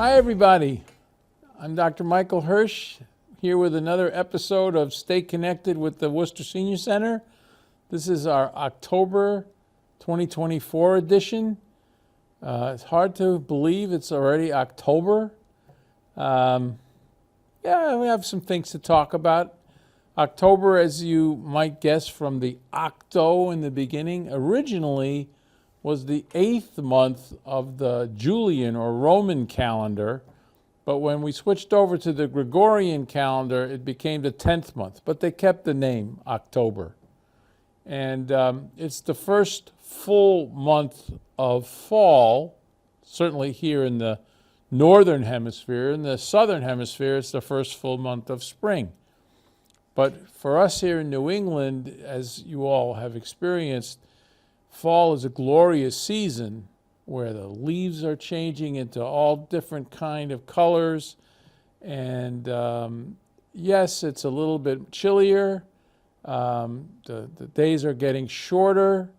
Hi, everybody. I'm Dr. Michael Hirsch, here with another episode of Stay Connected with the Worcester Senior Center. This is our October 2024 edition. It's hard to believe it's already October. We have some things to talk about. October, as you might guess from the octo in the beginning, originally was the 8th month of the Julian or Roman calendar, but when we switched over to the Gregorian calendar, it became the 10th month, but they kept the name October. And it's the first full month of fall, certainly here in the northern hemisphere. In the southern hemisphere, it's the first full month of spring. But for us here in New England, as you all have experienced, fall is a glorious season where the leaves are changing into all different kind of colors. And yes, it's a little bit chillier. The days are getting shorter,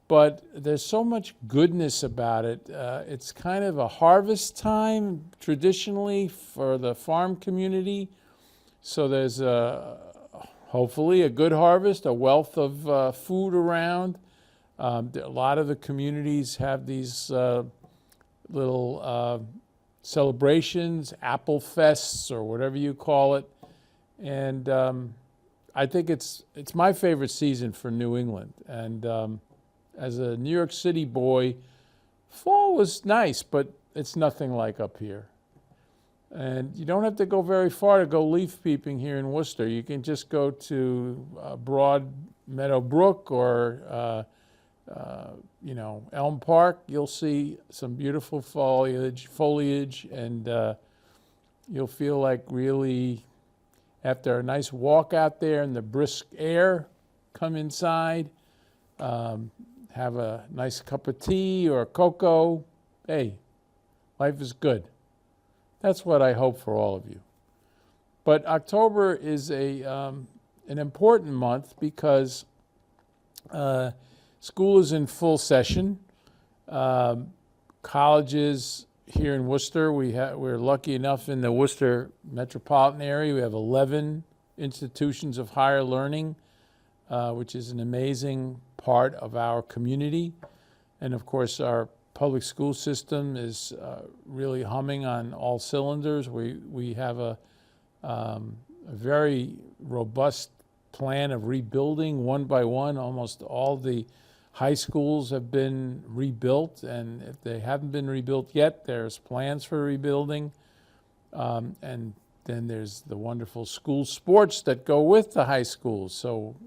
but there's so much goodness about it. It's kind of a harvest time traditionally for the farm community. So there's hopefully a good harvest, a wealth of food around. A lot of the communities have these little celebrations, apple fests or whatever you call it. And I think it's my favorite season for New England. And as a New York City boy, fall was nice, but it's nothing like up here. And you don't have to go very far to go leaf peeping here in Worcester. You can just go to Broad Meadow Brook or Elm Park. You'll see some beautiful foliage, and you'll feel like really, after a nice walk out there in the brisk air, come inside, have a nice cup of tea or cocoa. Hey, life is good. That's what I hope for all of you. But October is an important month because school is in full session. Colleges here in Worcester, we're lucky enough in the Worcester metropolitan area. We have 11 institutions of higher learning, which is an amazing part of our community. And of course, our public school system is really humming on all cylinders. We have a very robust plan of rebuilding one by one. Almost all the high schools have been rebuilt, and if they haven't been rebuilt yet, there's plans for rebuilding. And then there's the wonderful school sports that go with the high schools. So,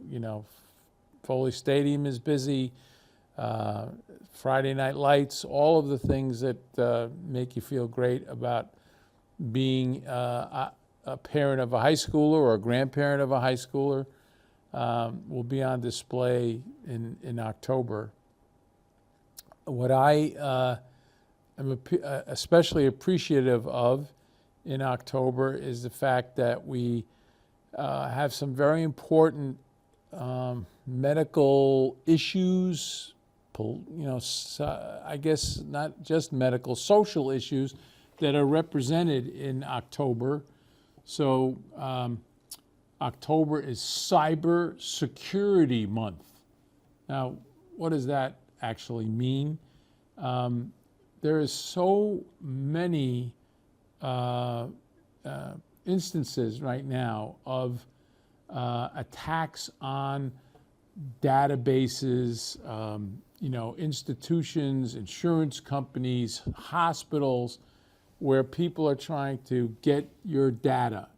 Foley Stadium is busy, Friday Night Lights, all of the things that make you feel great about being a parent of a high schooler or a grandparent of a high schooler. Will be on display in October. What I am especially appreciative of in October is the fact that we have some very important medical issues, I guess not just medical, social issues that are represented in October. So October is Cyber Security Month. Now, what does that actually mean? There is so many instances right now of attacks on databases, institutions, insurance companies, hospitals, where people are trying to get your data.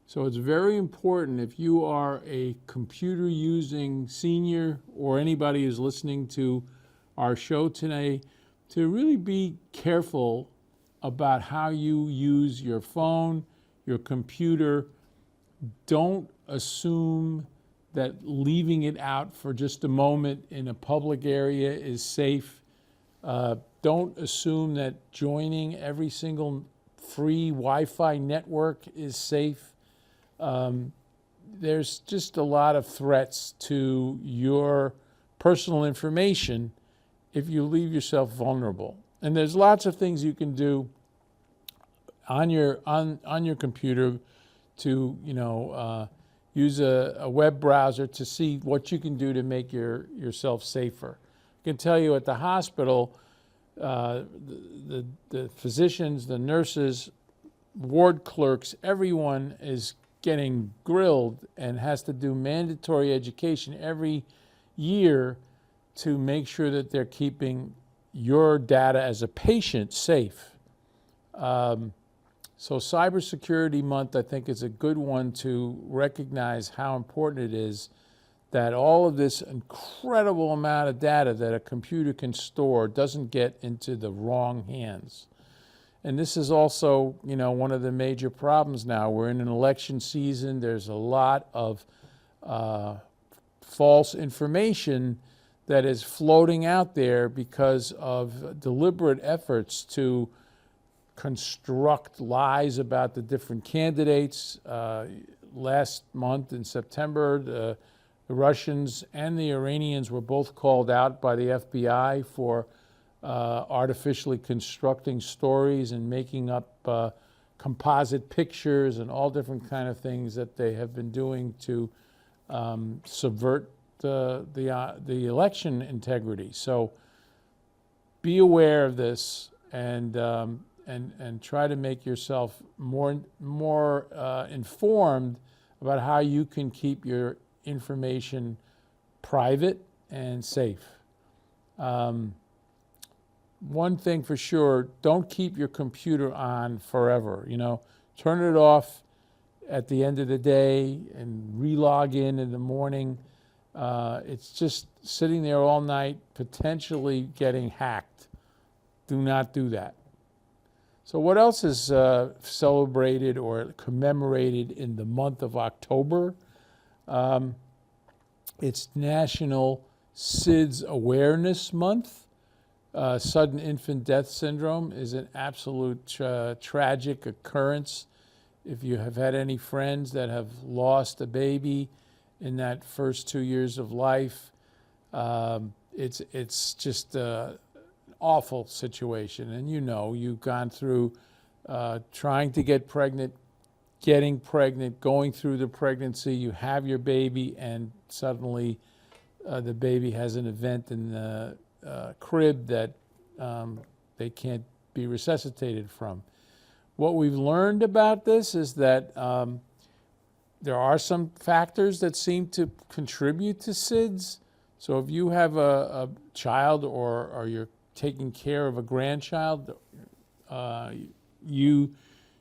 So it's very important, if you are a computer-using senior or anybody who's listening to our show today, to really be careful about how you use your phone, your computer. Don't assume that leaving it out for just a moment in a public area is safe. Don't assume that joining every single free Wi-Fi network is safe. There's just a lot of threats to your personal information if you leave yourself vulnerable. And there's lots of things you can do on your computer to use a web browser to see what you can do to make yourself safer. I can tell you at the hospital, the physicians, the nurses, ward clerks, everyone is getting grilled and has to do mandatory education every year to make sure that they're keeping your data as a patient safe. So Cybersecurity Month, I think, is a good one to recognize how important it is that all of this incredible amount of data that a computer can store doesn't get into the wrong hands. And this is also, one of the major problems now. We're in an election season. There's a lot of false information that is floating out there because of deliberate efforts to construct lies about the different candidates. Last month in September, the Russians and the Iranians were both called out by the FBI for artificially constructing stories and making up composite pictures and all different kind of things that they have been doing to subvert the election integrity. So be aware of this and try to make yourself more informed about how you can keep your information private and safe. One thing for sure, don't keep your computer on forever. Turn it off at the end of the day and re-log in the morning. It's just sitting there all night, potentially getting hacked. Do not do that. So what else is celebrated or commemorated in the month of October? It's National SIDS Awareness Month. Sudden infant death syndrome is an absolute tragic occurrence. If you have had any friends that have lost a baby in that first 2 years of life, it's just awful situation. And you've gone through trying to get pregnant, getting pregnant, going through the pregnancy, you have your baby, and suddenly the baby has an event in the crib that they can't be resuscitated from. What we've learned about this is that there are some factors that seem to contribute to SIDS. So if you have a child or you're taking care of a grandchild, you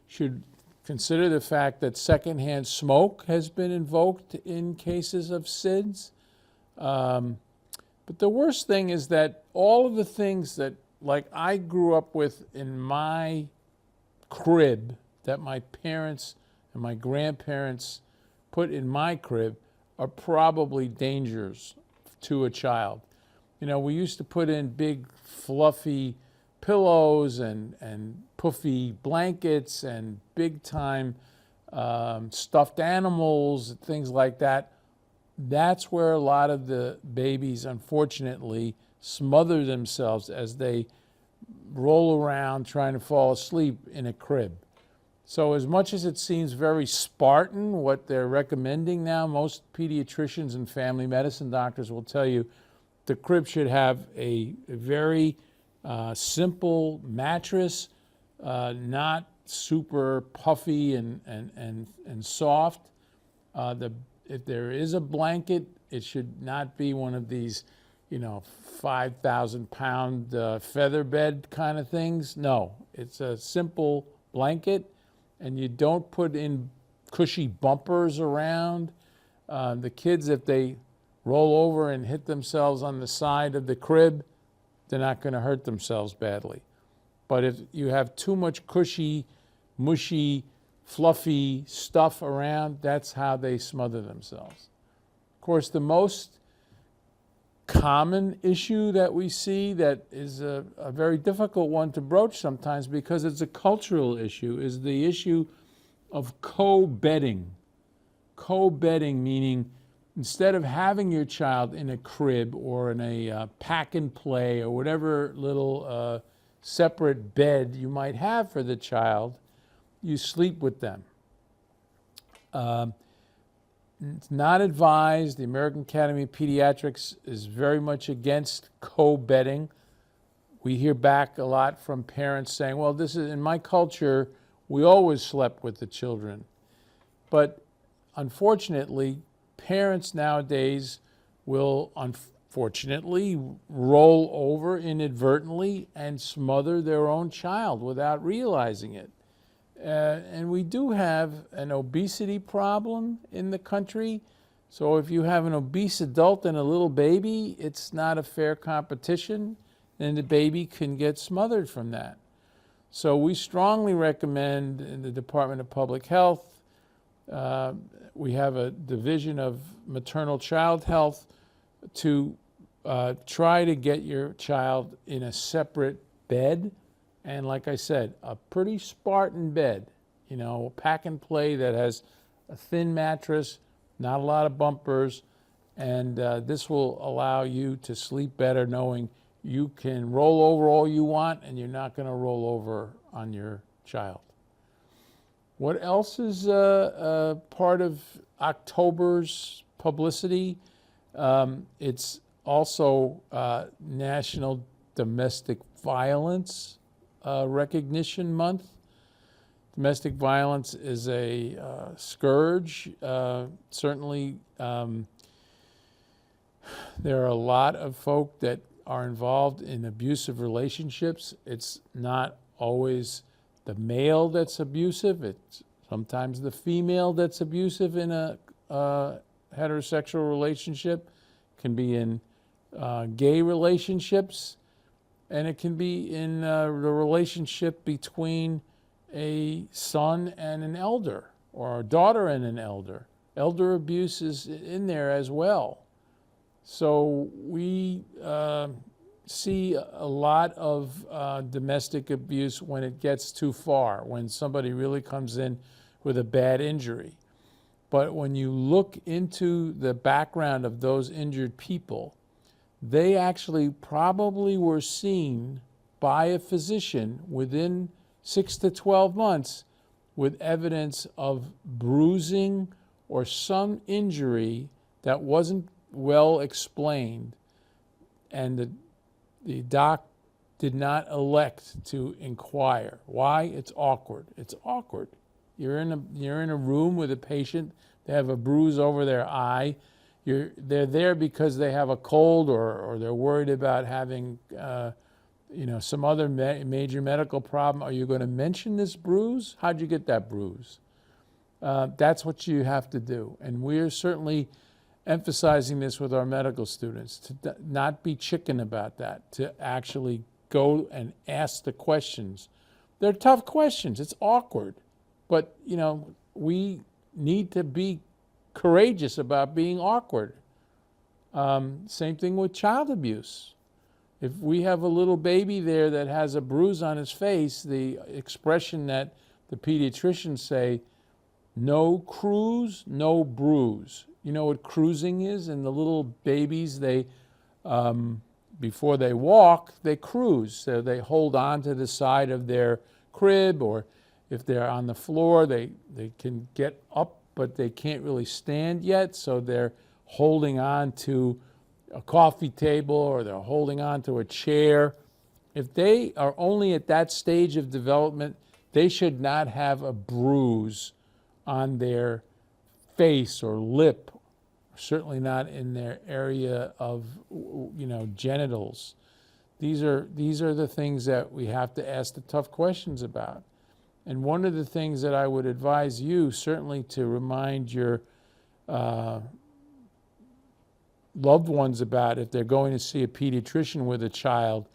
should consider the fact that secondhand smoke has been invoked in cases of SIDS. But the worst thing is that all of the things that, like, I grew up with in my crib, that my parents and my grandparents put in my crib, are probably dangers to a child. We used to put in big fluffy pillows and puffy blankets and big time stuffed animals, things like that. That's where a lot of the babies, unfortunately, smother themselves as they roll around trying to fall asleep in a crib. So as much as it seems very Spartan, what they're recommending now, most pediatricians and family medicine doctors will tell you the crib should have a very simple mattress, not super puffy and soft. If there is a blanket, it should not be one of these, 5,000-pound feather bed kind of things. No, it's a simple blanket, and you don't put in cushy bumpers around. The kids, if they roll over and hit themselves on the side of the crib, they're not going to hurt themselves badly. But if you have too much cushy, mushy, fluffy stuff around, that's how they smother themselves. Of course, the most common issue that we see that is a very difficult one to broach sometimes because it's a cultural issue is the issue of co-bedding. Co-bedding meaning instead of having your child in a crib or in a pack and play or whatever little separate bed you might have for the child, you sleep with them. It's not advised. The American Academy of Pediatrics is very much against co-bedding. We hear back a lot from parents saying, well, this is in my culture, we always slept with the children. But unfortunately, parents nowadays will unfortunately roll over inadvertently and smother their own child without realizing it. And we do have an obesity problem in the country. So if you have an obese adult and a little baby, it's not a fair competition, and the baby can get smothered from that. So we strongly recommend in the Department of Public Health, we have a division of maternal child health to try to get your child in a separate bed. And like I said, a pretty Spartan bed, you know, pack and play that has a thin mattress, not a lot of bumpers, and this will allow you to sleep better knowing you can roll over all you want and you're not going to roll over on your child. What else is part of October's publicity? It's also National Domestic Violence Recognition Month. Domestic violence is a scourge. Certainly, there are a lot of folk that are involved in abusive relationships. It's not always the male that's abusive. It's sometimes the female that's abusive in a heterosexual relationship. It can be in gay relationships. And it can be in the relationship between a son and an elder, or a daughter and an elder. Elder abuse is in there as well. So we see a lot of domestic abuse when it gets too far, when somebody really comes in with a bad injury. But when you look into the background of those injured people, they actually probably were seen by a physician within 6 to 12 months with evidence of bruising or some injury that wasn't well explained, and the doc did not elect to inquire. Why? It's awkward. It's awkward. You're in a room with a patient. They have a bruise over their eye. They're there because they have a cold, or they're worried about having some other major medical problem. Are you going to mention this bruise? How'd you get that bruise? That's what you have to do. And we're certainly emphasizing this with our medical students, to not be chicken about that, to actually go and ask the questions. They're tough questions. It's awkward. But, we need to be courageous about being awkward. Same thing with child abuse. If we have a little baby there that has a bruise on his face, the expression that the pediatricians say, no cruise, no bruise. You know what cruising is? And the little babies, they before they walk, they cruise. So they hold on to the side of their crib, or if they're on the floor, they can get up, but they can't really stand yet, so they're holding on to a coffee table, or they're holding on to a chair. If they are only at that stage of development, they should not have a bruise on their face or lip, certainly not in their area of genitals. These are the things that we have to ask the tough questions about. And one of the things that I would advise you certainly to remind your loved ones about, if they're going to see a pediatrician with a child,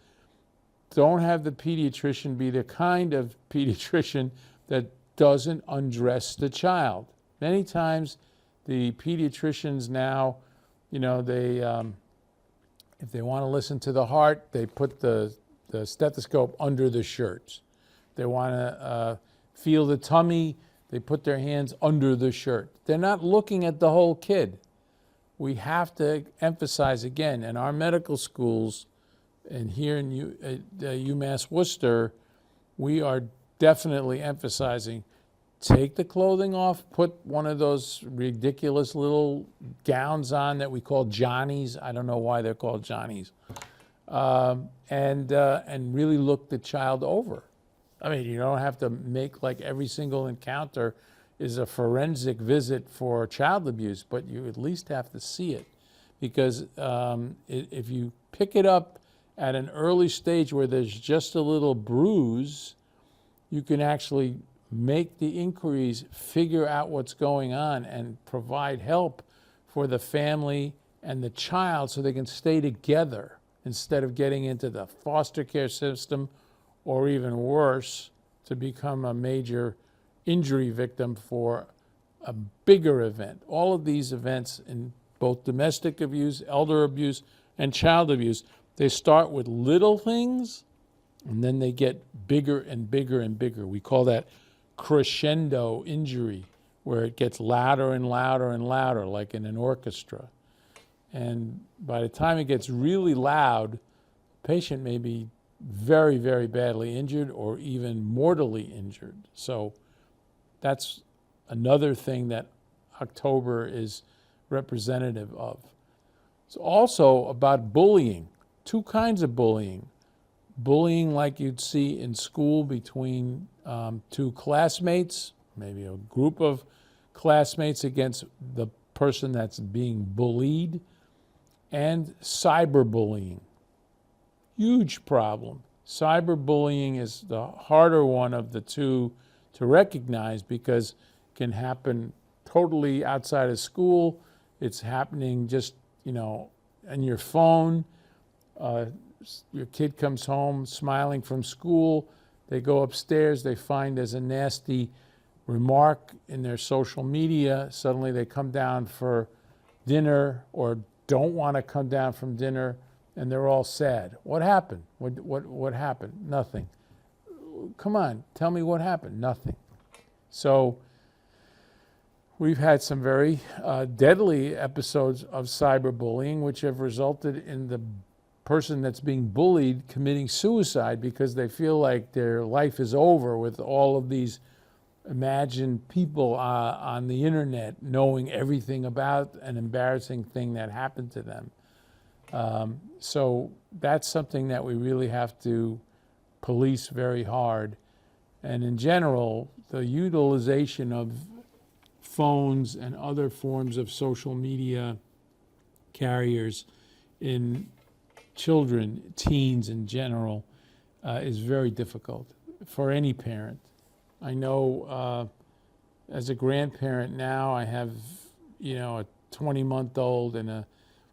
don't have the pediatrician be the kind of pediatrician that doesn't undress the child. Many times the pediatricians now, they if they want to listen to the heart, they put the stethoscope under the shirts. They want to feel the tummy, they put their hands under the shirt. They're not looking at the whole kid. We have to emphasize again, in our medical schools, and here in UMass Worcester, we are definitely emphasizing take the clothing off, put one of those ridiculous little gowns on that we call Johnnies. I don't know why they're called Johnnies. And really look the child over. I mean, you don't have to make like every single encounter is a forensic visit for child abuse, but you at least have to see it. Because if you pick it up at an early stage where there's just a little bruise, you can actually make the inquiries, figure out what's going on, and provide help for the family and the child so they can stay together instead of getting into the foster care system or even worse, to become a major injury victim for a bigger event. All of these events in both domestic abuse, elder abuse, and child abuse, they start with little things and then they get bigger and bigger and bigger. We call that crescendo injury, where it gets louder and louder and louder, like in an orchestra. And by the time it gets really loud, the patient may be very, very badly injured or even mortally injured. So that's another thing that October is representative of. It's also about bullying. Two kinds of bullying. Bullying like you'd see in school between two classmates, maybe a group of classmates against the person that's being bullied, and cyberbullying. Huge problem. Cyberbullying is the harder one of the two to recognize because it can happen totally outside of school. It's happening just, on your phone. Your kid comes home smiling from school. They go upstairs. They find there's a nasty remark in their social media. Suddenly they come down for dinner or don't want to come down from dinner, and they're all sad. What happened? What happened? Nothing. Come on, tell me what happened. Nothing. So we've had some very deadly episodes of cyberbullying, which have resulted in the person that's being bullied committing suicide because they feel like their life is over with all of these imagined people on the internet knowing everything about an embarrassing thing that happened to them. So that's something that we really have to police very hard. And in general, the utilization of phones and other forms of social media carriers in children, teens in general, is very difficult for any parent. I know as a grandparent now, I have, a 20-month-old and a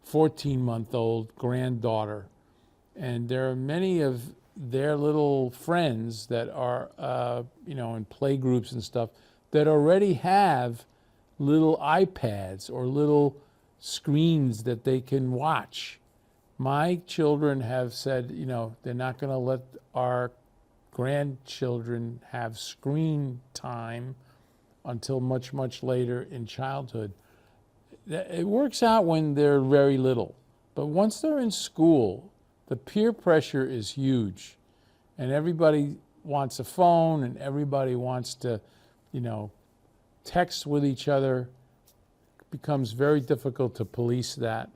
14-month-old granddaughter. And there are many of their little friends that are, in play groups and stuff that already have little iPads or little screens that they can watch. My children have said, they're not going to let our grandchildren have screen time until much, much later in childhood. It works out when they're very little. But once they're in school, the peer pressure is huge. And everybody wants a phone and everybody wants to, text with each other. It becomes very difficult to police that.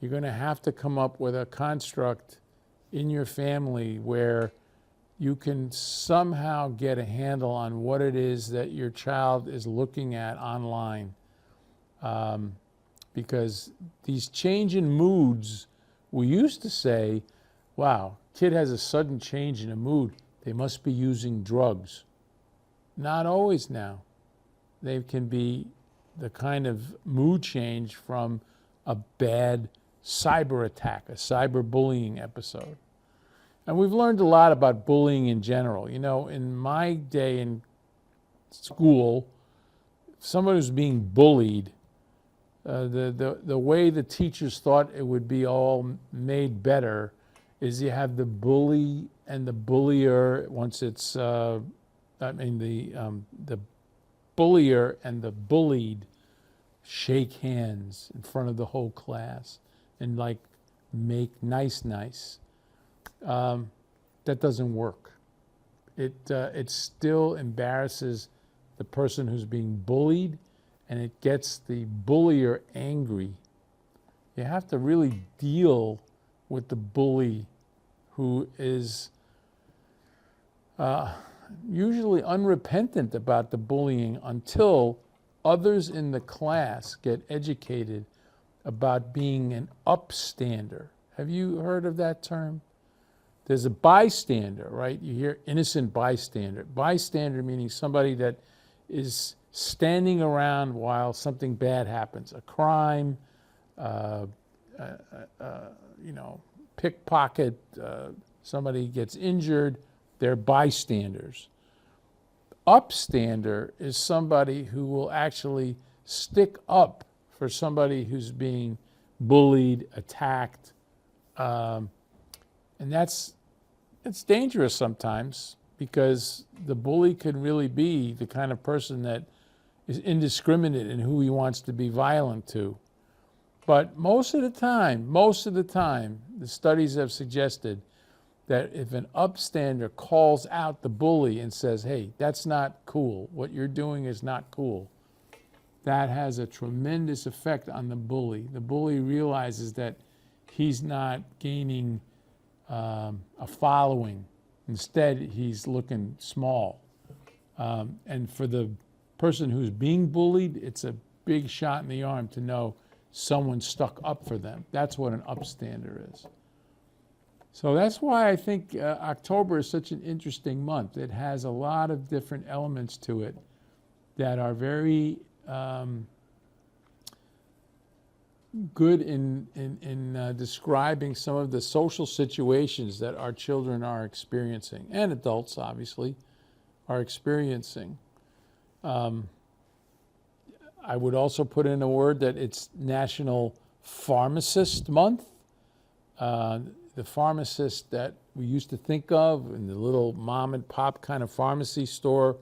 You're going to have to come up with a construct in your family where you can somehow get a handle on what it is that your child is looking at online. Because these change in moods, we used to say, wow, kid has a sudden change in a mood, they must be using drugs. Not always now. They can be the kind of mood change from a bad cyber attack, a cyberbullying episode. And we've learned a lot about bullying in general. In my day in school, if somebody was being bullied, the way the teachers thought it would be all made better is you have the bully and the bullier. Once it's, the bullier and the bullied shake hands in front of the whole class and make nice. That doesn't work. It still embarrasses the person who's being bullied, and it gets the bullier angry. You have to really deal with the bully who is usually unrepentant about the bullying until others in the class get educated about being an upstander. Have you heard of that term? There's a bystander, right? You hear innocent bystander. Bystander meaning somebody that is standing around while something bad happens, a crime, pickpocket, somebody gets injured, they're bystanders. Upstander is somebody who will actually stick up for somebody who's being bullied, attacked, and it's dangerous sometimes because the bully could really be the kind of person that is indiscriminate in who he wants to be violent to. But most of the time, the studies have suggested that if an upstander calls out the bully and says, hey, that's not cool, what you're doing is not cool, that has a tremendous effect on the bully. The bully realizes that he's not gaining a following. Instead, he's looking small. And for the person who's being bullied, it's a big shot in the arm to know someone stuck up for them. That's what an upstander is. So that's why I think October is such an interesting month. It has a lot of different elements to it that are very good in describing some of the social situations that our children are experiencing, and adults obviously are experiencing. I would also put in a word that it's National Pharmacist Month. The pharmacist that we used to think of in the little mom and pop kind of pharmacy store,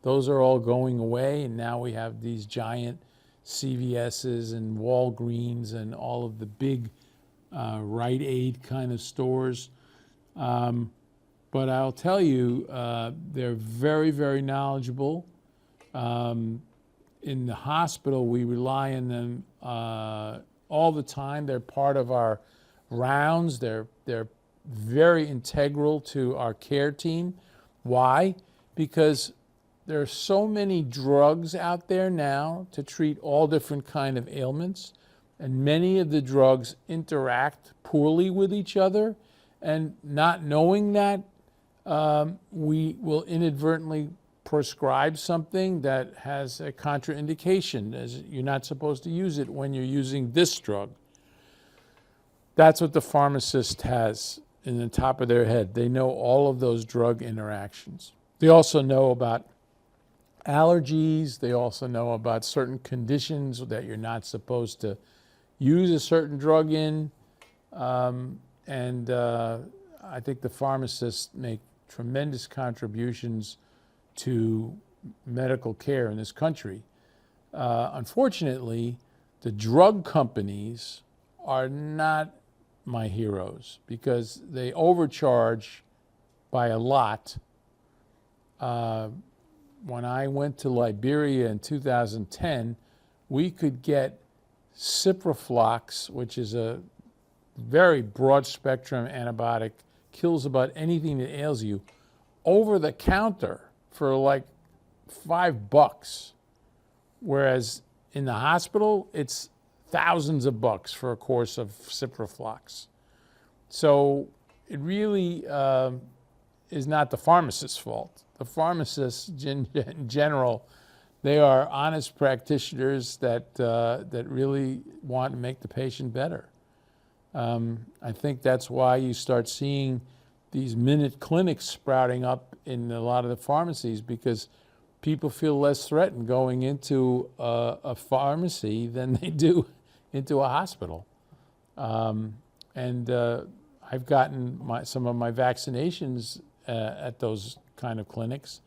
those are all going away, and now we have these giant CVS's and Walgreens and all of the big Rite Aid kind of stores. But I'll tell you, they're very, very knowledgeable. In the hospital, we rely on them all the time. They're part of our rounds. They're very integral to our care team. Why? Because there are so many drugs out there now to treat all different kind of ailments, and many of the drugs interact poorly with each other, and not knowing that, we will inadvertently prescribe something that has a contraindication, as you're not supposed to use it when you're using this drug. That's what the pharmacist has in the top of their head. They know all of those drug interactions. They also know about allergies. They also know about certain conditions that you're not supposed to use a certain drug in. I think the pharmacists make tremendous contributions to medical care in this country. Unfortunately, the drug companies are not my heroes because they overcharge by a lot. When I went to Liberia in 2010, we could get Ciproflox, which is a very broad spectrum antibiotic, kills about anything that ails you, over the counter for like $5, whereas in the hospital, it's thousands of bucks for a course of Ciproflox. So it really is not the pharmacist's fault. The pharmacists, in general, they are honest practitioners that really want to make the patient better. I think that's why you start seeing these minute clinics sprouting up in a lot of the pharmacies, because people feel less threatened going into a pharmacy than they do into a hospital. I've gotten some of my vaccinations at those kind of clinics.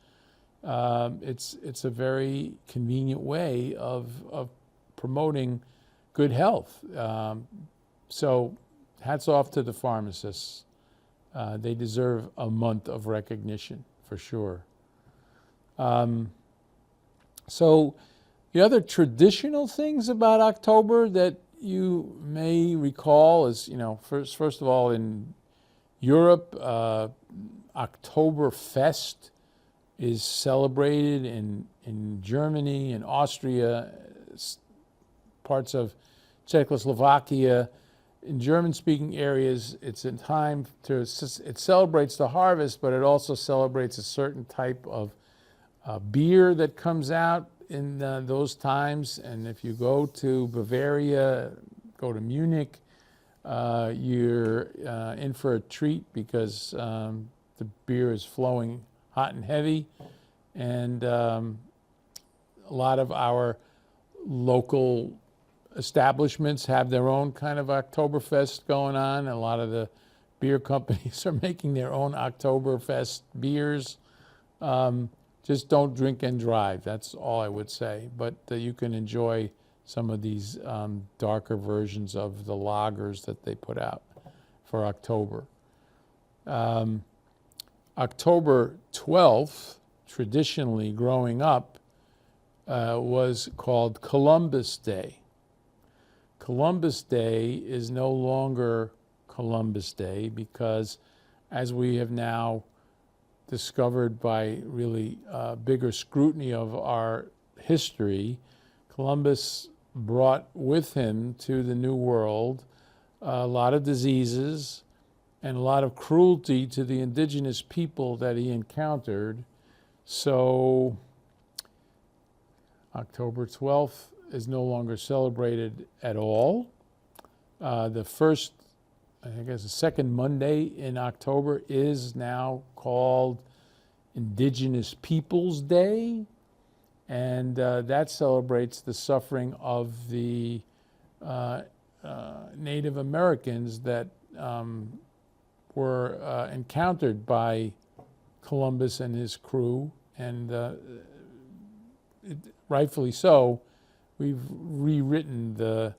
It's a very convenient way of promoting good health. So hats off to the pharmacists. They deserve a month of recognition for sure. So the other traditional things about October that you may recall is, first of all, in Europe, Oktoberfest is celebrated in Germany and Austria, parts of Czechoslovakia. In German-speaking areas, it's a time it celebrates the harvest, but it also celebrates a certain type of beer that comes out in those times. And if you go to Bavaria, go to Munich, you're in for a treat because the beer is flowing hot and heavy. And a lot of our local establishments have their own kind of Oktoberfest going on. A lot of the beer companies are making their own Oktoberfest beers. Just don't drink and drive. That's all I would say. But you can enjoy some of these darker versions of the lagers that they put out for October. October 12th, traditionally growing up, was called Columbus Day. Columbus Day is no longer Columbus Day because, as we have now discovered by really bigger scrutiny of our history, Columbus brought with him to the New World a lot of diseases and a lot of cruelty to the indigenous people that he encountered. So October 12th is no longer celebrated at all. The second Monday in October is now called Indigenous Peoples Day, and that celebrates the suffering of the Native Americans that were encountered by Columbus and his crew, and rightfully so. We've rewritten the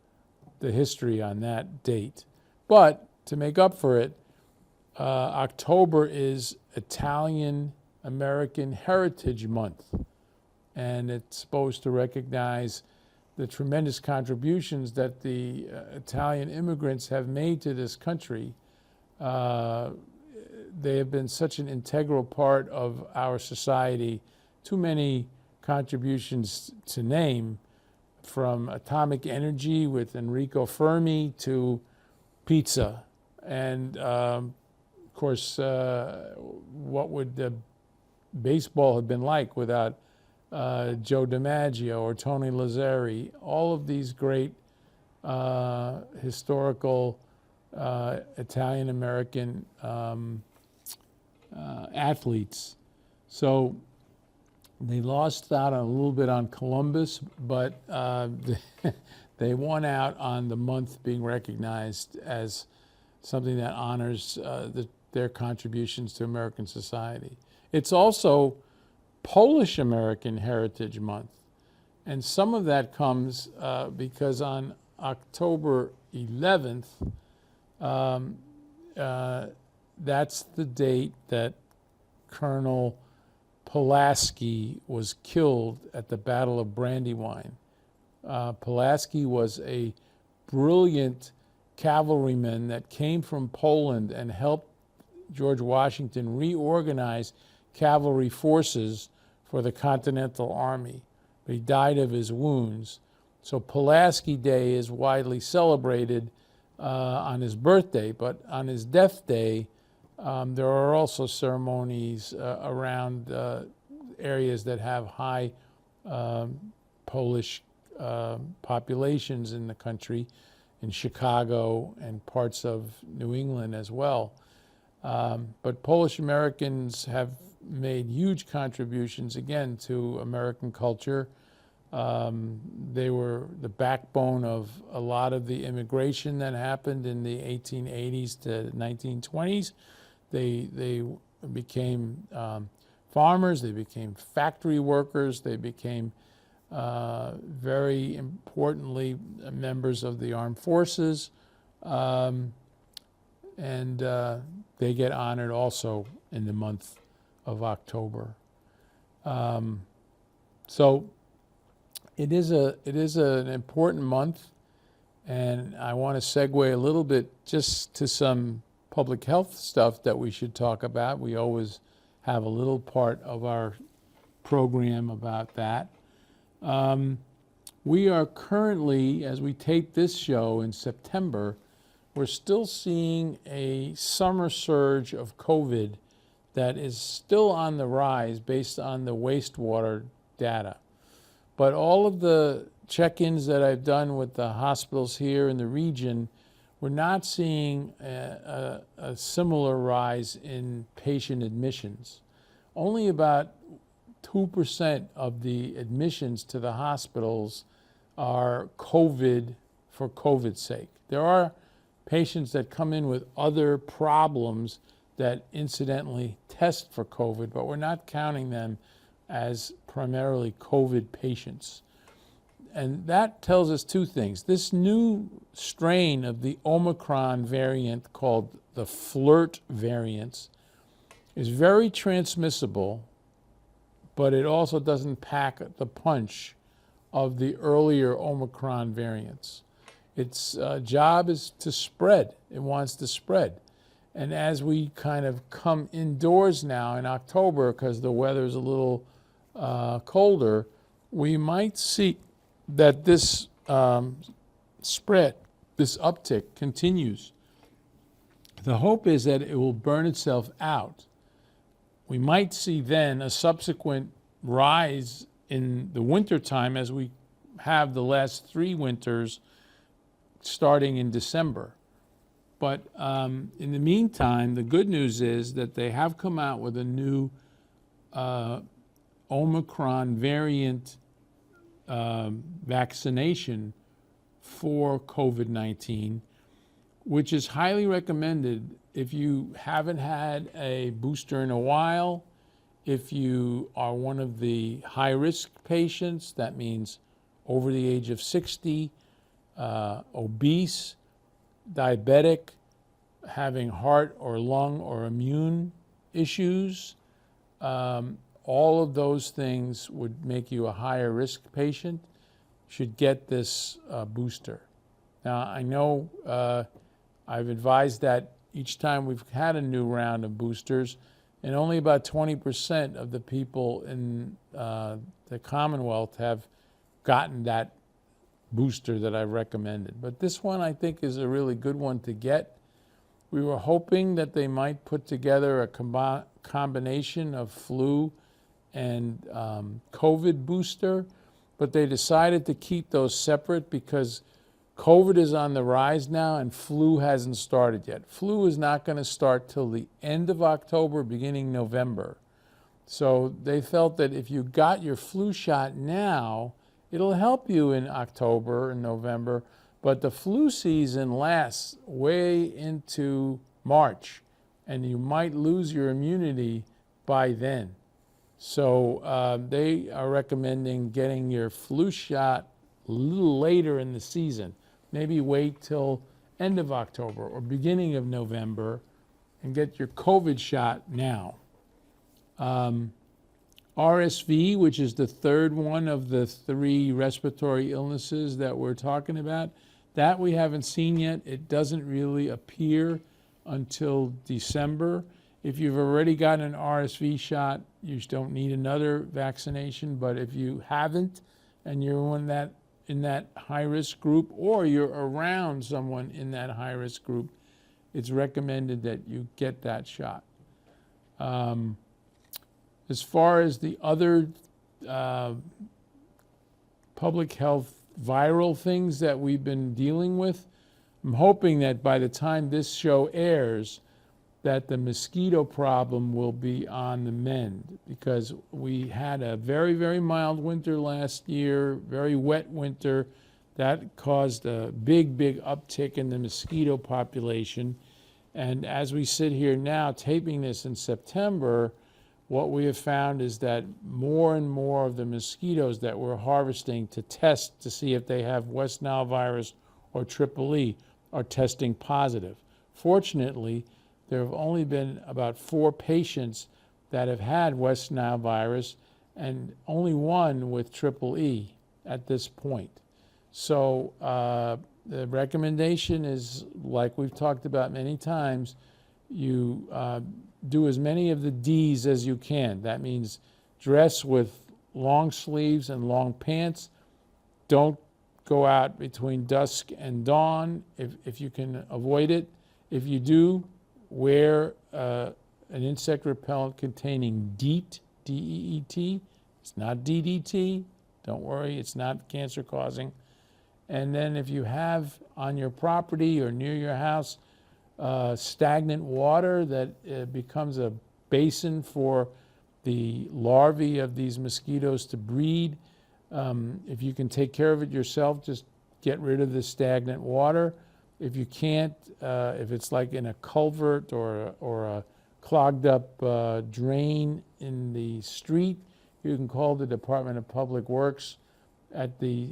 history on that date. But to make up for it, October is Italian American Heritage Month, and it's supposed to recognize the tremendous contributions that the Italian immigrants have made to this country. They have been such an integral part of our society, too many contributions to name, from atomic energy with Enrico Fermi to pizza. And of course, what would baseball have been like without Joe DiMaggio or Tony Lazzeri? All of these great historical Italian-American athletes. So they lost out a little bit on Columbus, but they won out on the month being recognized as something that honors their contributions to American society. It's also Polish American Heritage Month, and some of that comes because on October 11th, that's the date that Colonel Pulaski was killed at the Battle of Brandywine. Pulaski was a brilliant cavalryman that came from Poland and helped George Washington reorganize cavalry forces for the Continental Army. But he died of his wounds. So Pulaski Day is widely celebrated on his birthday, but on his death day, there are also ceremonies around areas that have high Polish populations in the country, in Chicago and parts of New England as well. But Polish Americans have made huge contributions, again, to American culture. They were the backbone of a lot of the immigration that happened in the 1880s to 1920s. They became farmers, they became factory workers, they became very importantly members of the armed forces, and they get honored also in the month of October. So It is an important month, and I want to segue a little bit just to some public health stuff that we should talk about. We always have a little part of our program about that. We are currently, as we tape this show in September, we're still seeing a summer surge of COVID that is still on the rise based on the wastewater data. But all of the check-ins that I've done with the hospitals here in the region, we're not seeing a similar rise in patient admissions. Only about 2% of the admissions to the hospitals are COVID for COVID's sake. There are patients that come in with other problems that incidentally test for COVID, but we're not counting them as primarily COVID patients. And that tells us two things. This new strain of the Omicron variant called the FLIRT variant is very transmissible, but it also doesn't pack the punch of the earlier Omicron variants. Its job is to spread. It wants to spread. And as we kind of come indoors now in October, because the weather's a little colder, we might see that this spread, this uptick continues. The hope is that it will burn itself out. We might see then a subsequent rise in the wintertime as we have the last 3 winters starting in December. But in the meantime, the good news is that they have come out with a new Omicron variant vaccination for COVID-19, which is highly recommended if you haven't had a booster in a while, if you are one of the high-risk patients, that means over the age of 60, obese, diabetic, having heart or lung or immune issues. All of those things would make you a higher risk patient, should get this booster. Now, I know I've advised that each time we've had a new round of boosters, and only about 20% of the people in the Commonwealth have gotten that booster that I recommended. But this one I think is a really good one to get. We were hoping that they might put together a combination of flu and COVID booster, but they decided to keep those separate because COVID is on the rise now and flu hasn't started yet. Flu is not going to start till the end of October, beginning November. So they felt that if you got your flu shot now, it'll help you in October and November, but the flu season lasts way into March, and you might lose your immunity by then. So they are recommending getting your flu shot a little later in the season. Maybe wait till end of October or beginning of November and get your COVID shot now. RSV, which is the third one of the 3 respiratory illnesses that we're talking about, that we haven't seen yet. It doesn't really appear until December. If you've already gotten an RSV shot, you don't need another vaccination. But if you haven't and you're in that high-risk group, or you're around someone in that high-risk group, it's recommended that you get that shot. As far as the other public health viral things that we've been dealing with, I'm hoping that by the time this show airs, that the mosquito problem will be on the mend, because we had a very, very mild winter last year, very wet winter. That caused a big, big uptick in the mosquito population. And as we sit here now taping this in September, what we have found is that more and more of the mosquitoes that we're harvesting to test to see if they have West Nile virus or Triple E are testing positive. Fortunately, there have only been about 4 patients that have had West Nile virus and only 1 with Triple E. at this point. So the recommendation is, like we've talked about many times, you do as many of the D's as you can. That means dress with long sleeves and long pants. Don't go out between dusk and dawn if you can avoid it. If you do, wear an insect repellent containing DEET, D-E-E-T. It's not DDT. Don't worry, it's not cancer causing. And then if you have on your property or near your house stagnant water that becomes a basin for the larvae of these mosquitoes to breed, if you can take care of it yourself, just get rid of the stagnant water. If you can't, if it's like in a culvert or a clogged up drain in the street, you can call the Department of Public Works at the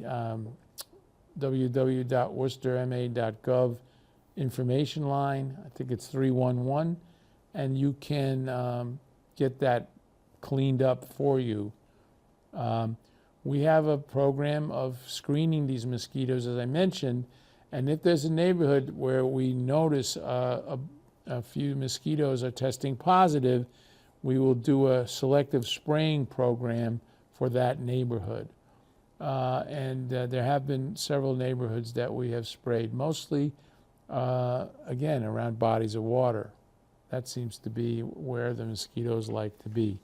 www.worcesterma.gov information line. I think it's 311, and you can get that cleaned up for you. We have a program of screening these mosquitoes, as I mentioned, and if there's a neighborhood where we notice a few mosquitoes are testing positive, we will do a selective spraying program for that neighborhood. And there have been several neighborhoods that we have sprayed, mostly, again, around bodies of water. That seems to be where the mosquitoes like to be.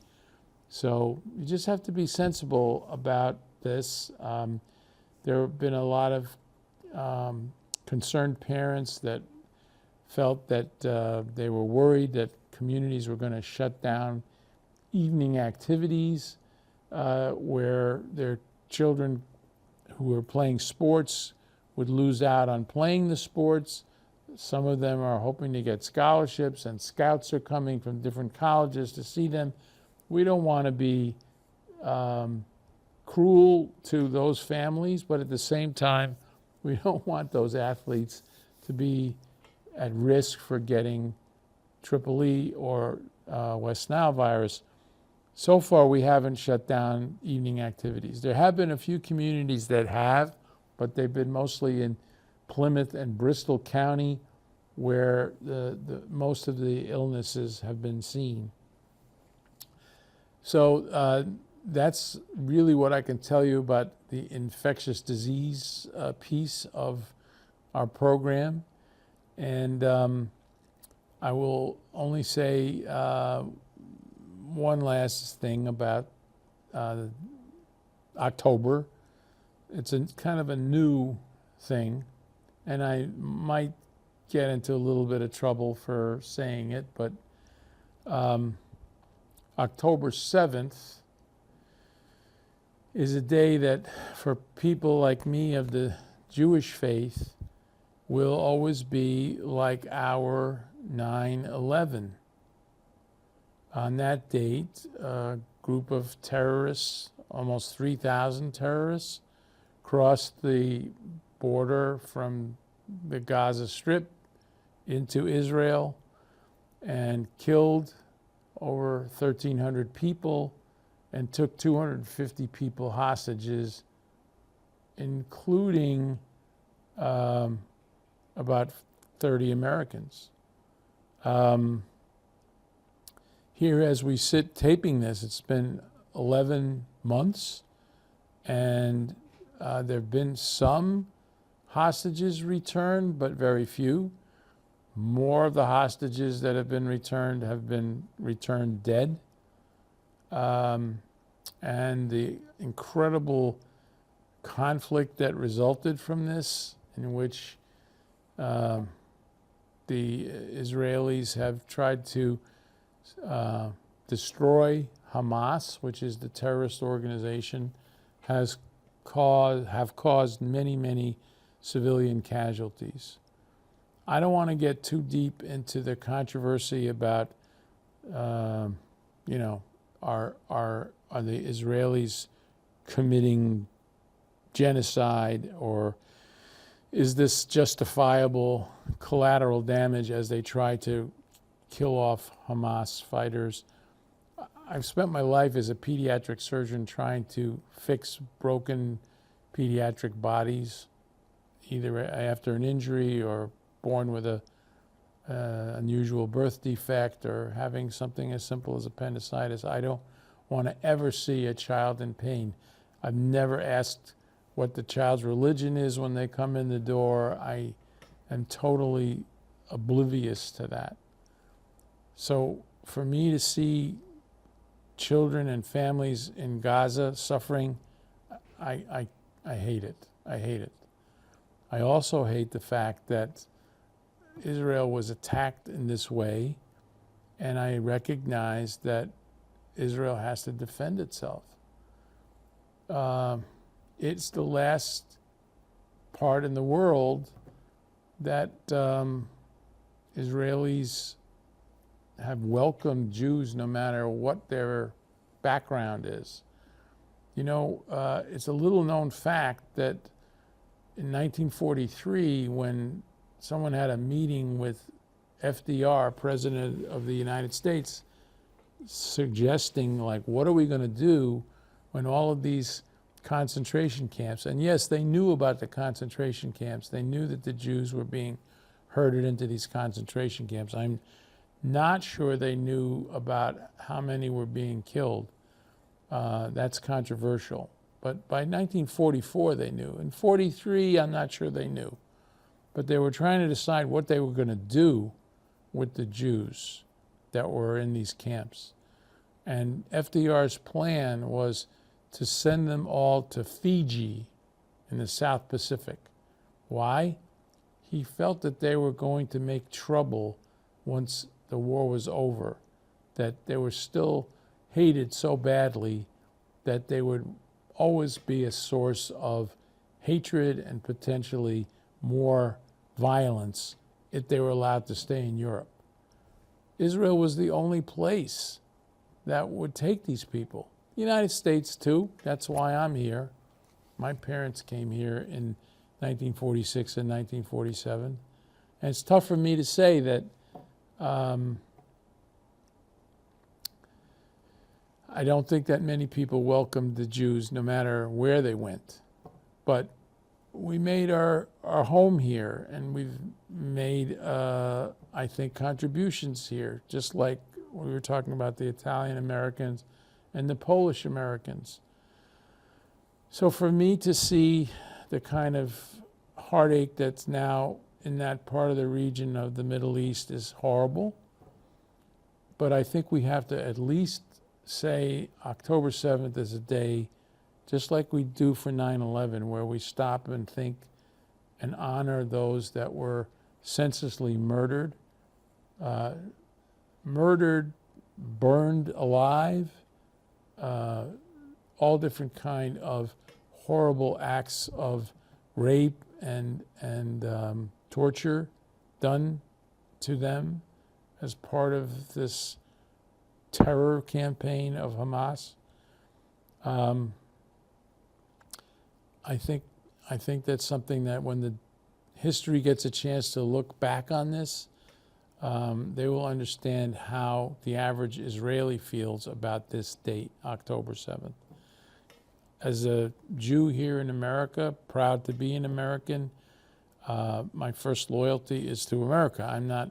So you just have to be sensible about this. There have been a lot of concerned parents that felt that they were worried that communities were going to shut down evening activities where their children who were playing sports would lose out on playing the sports. Some of them are hoping to get scholarships, and scouts are coming from different colleges to see them. We don't want to be cruel to those families, but at the same time, we don't want those athletes to be at risk for getting Triple E or West Nile virus. So far, we haven't shut down evening activities. There have been a few communities that have, but they've been mostly in Plymouth and Bristol County, where the most of the illnesses have been seen. So that's really what I can tell you about the infectious disease piece of our program. And I will only say one last thing about October. It's a kind of a new thing, and I might get into a little bit of trouble for saying it, but October 7th is a day that, for people like me of the Jewish faith, will always be like our 9/11. On that date, a group of terrorists, almost 3,000 terrorists, crossed the border from the Gaza Strip into Israel and killed over 1,300 people and took 250 people hostages, including about 30 Americans. Here, as we sit taping this, it's been 11 months, and there have been some hostages returned, but very few. More of the hostages that have been returned dead. And the incredible conflict that resulted from this, in which the Israelis have tried to destroy Hamas, which is the terrorist organization, have caused many, many civilian casualties. I don't want to get too deep into the controversy about, are the Israelis committing genocide, or is this justifiable collateral damage as they try to kill off Hamas fighters? I've spent my life as a pediatric surgeon trying to fix broken pediatric bodies, either after an injury or born with a unusual birth defect or having something as simple as appendicitis. I don't want to ever see a child in pain. I've never asked what the child's religion is when they come in the door. I am totally oblivious to that. So for me to see children and families in Gaza suffering, I hate it. I hate it. I also hate the fact that Israel was attacked in this way, and I recognize that Israel has to defend itself. It's the last part in the world that Israelis have welcomed Jews no matter what their background is. You know, it's a little known fact that in 1943, when someone had a meeting with FDR, President of the United States, suggesting, like, what are we going to do when all of these concentration camps, and yes, they knew about the concentration camps. They knew that the Jews were being herded into these concentration camps. I'm not sure they knew about how many were being killed. That's controversial. But by 1944, they knew. In 43, I'm not sure they knew. But they were trying to decide what they were going to do with the Jews that were in these camps. And FDR's plan was to send them all to Fiji in the South Pacific. Why? He felt that they were going to make trouble once the war was over, that they were still hated so badly that they would always be a source of hatred and potentially more violence if they were allowed to stay in Europe. Israel was the only place that would take these people. The United States too, that's why I'm here. My parents came here in 1946 and 1947. And it's tough for me to say that I don't think that many people welcomed the Jews no matter where they went. But we made our home here, and we've made, I think, contributions here, just like we were talking about the Italian Americans and the Polish Americans. So for me to see the kind of heartache that's now in that part of the region of the Middle East is horrible. But I think we have to at least say October 7th is a day, just like we do for 9/11, where we stop and think and honor those that were senselessly murdered, burned alive, all different kind of horrible acts of rape and torture done to them as part of this terror campaign of Hamas. I think that's something that when the history gets a chance to look back on this, they will understand how the average Israeli feels about this date, October 7th. As a Jew here in America, proud to be an American, my first loyalty is to America. I'm not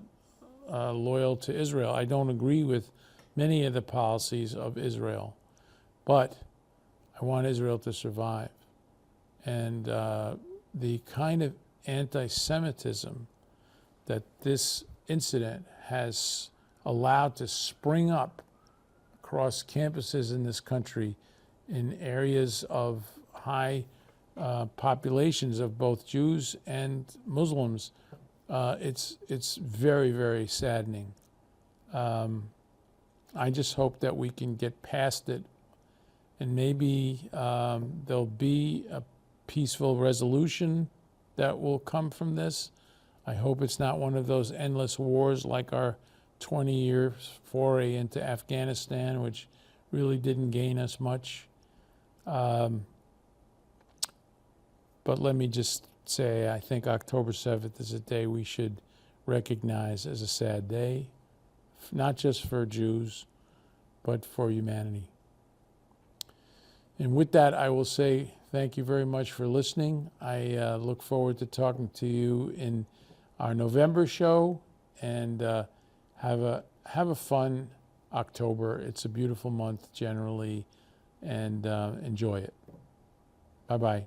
loyal to Israel. I don't agree with many of the policies of Israel, but I want Israel to survive. And the kind of anti-Semitism that this incident has allowed to spring up across campuses in this country in areas of high populations of both Jews and Muslims, it's very, very saddening. I just hope that we can get past it, and maybe there'll be a peaceful resolution that will come from this. I hope it's not one of those endless wars like our 20-year foray into Afghanistan, which really didn't gain us much. But let me just say, I think October 7th is a day we should recognize as a sad day, not just for Jews, but for humanity. And with that, I will say Thank you very much for listening. I look forward to talking to you in our November show, and have a fun October. It's a beautiful month generally, and enjoy it. Bye-bye.